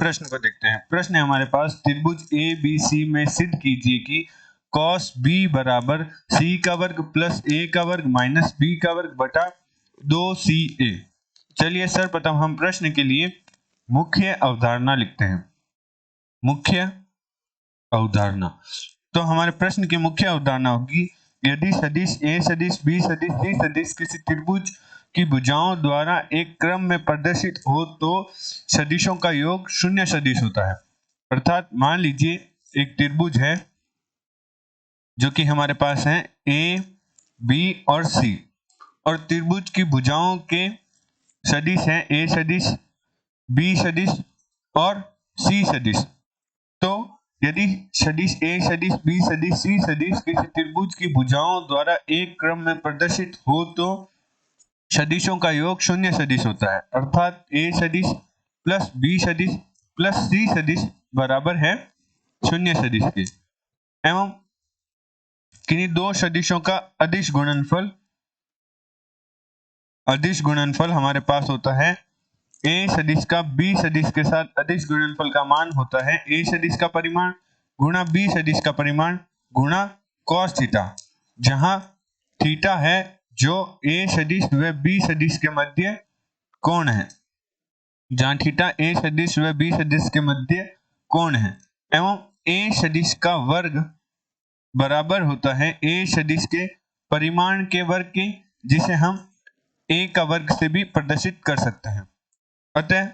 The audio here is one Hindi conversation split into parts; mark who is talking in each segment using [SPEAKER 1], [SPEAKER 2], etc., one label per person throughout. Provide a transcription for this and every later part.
[SPEAKER 1] प्रश्न को देखते हैं। प्रश्न है हमारे पास, त्रिभुज ए बी सी में सिद्ध कीजिए कि cos b बराबर c का वर्ग प्लस a का वर्ग माइनस b का वर्ग बटा 2ca। चलिए सर्वप्रथम हम प्रश्न के लिए मुख्य अवधारणा लिखते हैं। मुख्य अवधारणा, तो हमारे प्रश्न की मुख्य अवधारणा होगी, यदि सदिश a सदिश b सदिश c सदिश किसी त्रिभुज की भुजाओं द्वारा एक क्रम में प्रदर्शित हो तो सदिशों का योग शून्य सदिश होता है। अर्थात मान लीजिए एक त्रिभुज है जो कि हमारे पास है a, b और c, और त्रिभुज की भुजाओं के सदिश हैं a सदिश, b सदिश और c सदिश। तो यदि सदिश a सदिश b सदिश c सदिश किसी त्रिभुज की भुजाओं द्वारा एक क्रम में प्रदर्शित हो तो सदिशों का योग शून्य सदिश होता है। अर्थात a सदिश प्लस b सदिश प्लस c सदिश बराबर है शून्य सदिश के, एवं किन्हीं दो सदिशों का अदिश गुणनफल हमारे पास होता है a सदिश का b सदिश के साथ अदिश गुणनफल का मान होता है a सदिश का परिमाण गुणा b सदिश का परिमाण गुणा cos थीटा, जहां थीटा है जो a सदिश व b सदिश के मध्य कोण है, जहां थीटा a सदिश व b सदिश के मध्य कोण है, एवं a सदिश का वर्ग बराबर होता है a सदिश के परिमाण के वर्ग के, जिसे हम a का वर्ग से भी प्रदर्शित कर सकते हैं। अतः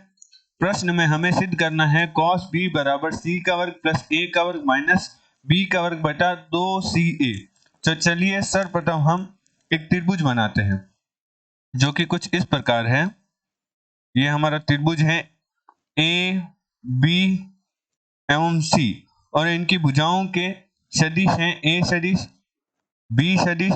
[SPEAKER 1] प्रश्न में हमें सिद्ध करना है cos b बराबर c का वर्ग प्लस a का वर्ग माइनस b का वर्ग बटा 2ca। तो चलिए सर्वप्रथम हम एक त्रिभुज बनाते हैं जो कि कुछ इस प्रकार है। यह हमारा त्रिभुज है a, b एवं c, और इनकी भुजाओं के सदिश हैं a सदिश, b सदिश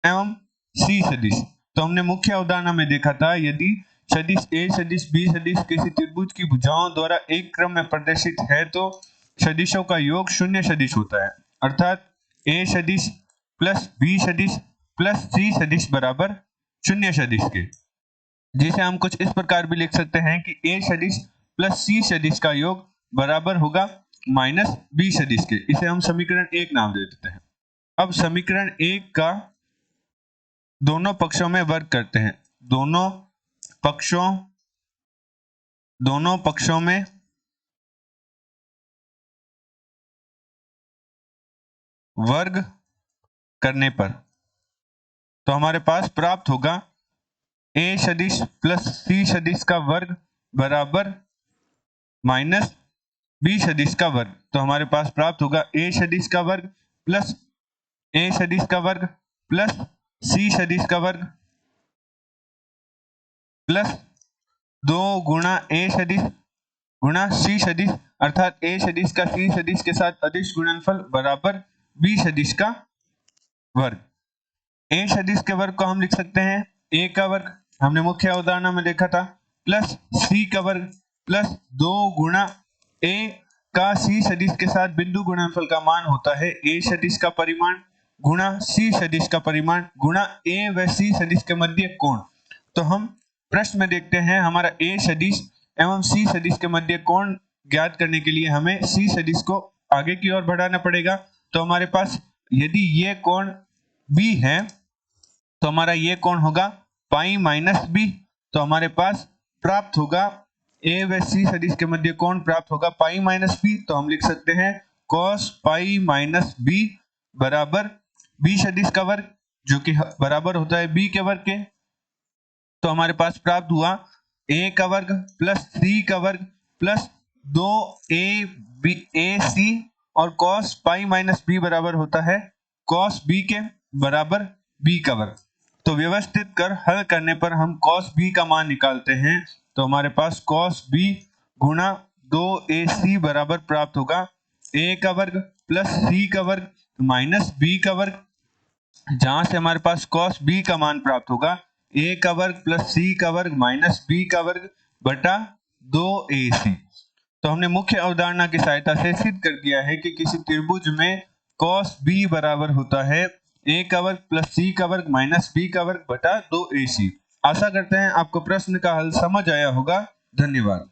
[SPEAKER 1] एवं c सदिश। तो हमने मुख्य अवधारणा में देखा था, यदि सदिश a सदिश b सदिश किसी त्रिभुज की भुजाओं द्वारा एक क्रम में प्रदर्शित है तो सदिशों का योग शून्य सदिश होता है। अर्थात a सदिश प्लस b सदिश प्लस c सदिश बराबर शून्य सदिश के, जिसे हम कुछ इस प्रकार भी लिख सकते हैं कि a सदिश प्लस c सदिश का योग बराबर होगा माइनस b सदिश के। इसे हम समीकरण 1 नाम दे देते हैं। अब समीकरण 1 का दोनों पक्षों में वर्ग करते हैं। दोनों पक्षों में वर्ग करने पर तो हमारे पास प्राप्त होगा a सदिश प्लस c सदिश का वर्ग बराबर माइनस b सदिश का वर्ग। तो हमारे पास प्राप्त होगा a सदिश का वर्ग प्लस a सदिश का वर्ग प्लस c सदिश का वर्ग प्लस 2 गुणा a सदिश गुणा c सदिश, अर्थात a सदिश का c सदिश के साथ अदिश गुणनफल बराबर b सदिश का वर्ग। a सदिश के वर्ग को हम लिख सकते हैं a का वर्ग, हमने मुख्य अवधारणा में देखा था, प्लस c का वर्ग प्लस 2 गुणा a का c सदिश के साथ बिंदु गुणनफल का मान होता है a सदिश का परिमाण गुणा c सदिश का परिमाण गुणा a व c सदिश के मध्य कोण। तो हम प्रश्न में देखते हैं, हमारा a सदिश एवं c सदिश के मध्य कोण ज्ञात करने के लिए हमें c सदिश को आगे की ओर बढ़ाना पड़ेगा। तो हमारे पास यदि ये कोण b है तो हमारा ये कोण होगा पाई माइनस b। तो हमारे पास प्राप्त होगा a व c सदिश के मध्य कोण प्राप्त होगा पाई माइनस b। तो हम लिख सकते हैं cos पाई माइनस b बराबर b सदिश का वर्ग, जो कि बराबर होता है b के वर्ग के। तो हमारे पास प्राप्त हुआ a का वर्ग प्लस c का वर्ग प्लस 2ac, और cos पाई माइनस b बराबर होता है cos b के बराबर b का वर्ग। तो व्यवस्थित कर हल करने पर हम cos b का मान निकालते हैं। तो हमारे पास cos b गुणा 2ac बराबर प्राप्त होगा a का वर्ग प्लस c का वर्ग माइनस b का वर्ग, जहां से हमारे पास cos b का मान प्राप्त होगा a का वर्ग प्लस c का वर्ग माइनस b का वर्ग बटा 2ac। तो हमने मुख्य अवधारणा की सहायता से सिद्ध कर दिया है कि किसी त्रिभुज में cos b बराबर होता है a का वर्ग प्लस c का वर्ग माइनस b का वर्ग बटा 2ac। आशा करते हैं आपको प्रश्न का हल समझ आया होगा। धन्यवाद।